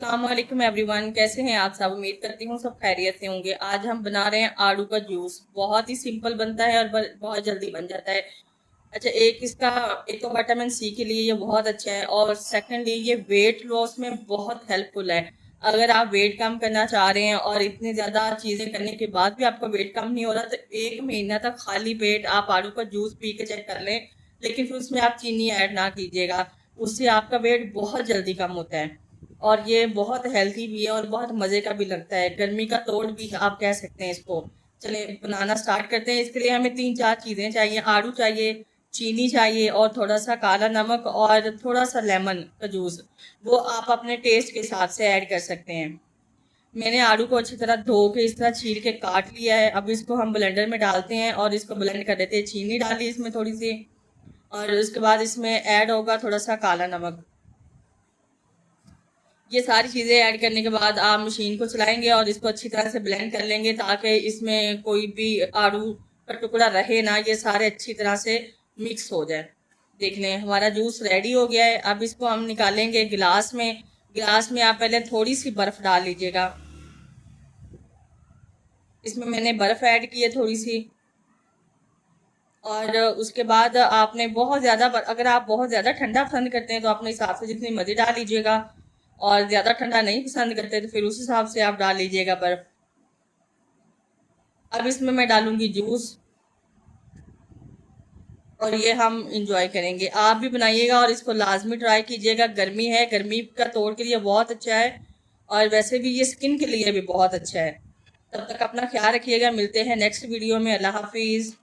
अस्सलाम वालेकुम एवरीवन, कैसे हैं आप सब। उम्मीद करती हूँ सब खैरियत से होंगे। आज हम बना रहे हैं आड़ू का जूस। बहुत ही सिंपल बनता है और बहुत जल्दी बन जाता है। अच्छा, एक तो विटामिन सी के लिए ये बहुत अच्छा है, और सेकंडली ये वेट लॉस में बहुत हेल्पफुल है। अगर आप वेट कम करना चाह रहे हैं और इतनी ज़्यादा चीज़ें करने के बाद भी आपका वेट कम नहीं हो रहा, तो 1 महीना तक खाली पेट आप आड़ू का जूस पी के चेक कर लें। लेकिन फिर उसमें आप चीनी ऐड ना कीजिएगा, उससे आपका वेट बहुत जल्दी कम होता है। और ये बहुत हेल्थी भी है और बहुत मज़े का भी लगता है। गर्मी का तोड़ भी आप कह सकते हैं इसको। चलिए बनाना स्टार्ट करते हैं। इसके लिए हमें 3-4 चीज़ें चाहिए। आड़ू चाहिए, चीनी चाहिए, और थोड़ा सा काला नमक, और थोड़ा सा लेमन का जूस। वो आप अपने टेस्ट के हिसाब से ऐड कर सकते हैं। मैंने आड़ू को अच्छी तरह धो के इस तरह छील के काट लिया है। अब इसको हम ब्लेंडर में डालते हैं और इसको ब्लेंड कर देते हैं। चीनी डाली इसमें थोड़ी सी, और उसके बाद इसमें ऐड होगा थोड़ा सा काला नमक। ये सारी चीज़ें ऐड करने के बाद आप मशीन को चलाएंगे और इसको अच्छी तरह से ब्लेंड कर लेंगे, ताकि इसमें कोई भी आड़ू का टुकड़ा रहे ना, ये सारे अच्छी तरह से मिक्स हो जाए। देख लें, हमारा जूस रेडी हो गया है। अब इसको हम निकालेंगे गिलास में। गिलास में आप पहले थोड़ी सी बर्फ़ डाल लीजिएगा। इसमें मैंने बर्फ़ ऐड की है थोड़ी सी। और उसके बाद आपने बहुत ज़्यादा, अगर आप बहुत ज़्यादा ठंडा पसंद करते हैं तो अपने हिसाब से जितनी मर्जी डाल लीजिएगा, और ज़्यादा ठंडा नहीं पसंद करते तो फिर उस हिसाब से आप डाल लीजिएगा बर्फ़। अब इसमें मैं डालूंगी जूस, और ये हम इंजॉय करेंगे। आप भी बनाइएगा और इसको लाजमी ट्राई कीजिएगा। गर्मी है, गर्मी का तोड़ के लिए बहुत अच्छा है, और वैसे भी ये स्किन के लिए भी बहुत अच्छा है। तब तक अपना ख्याल रखिएगा। मिलते हैं नेक्स्ट वीडियो में। अल्लाह हाफिज़।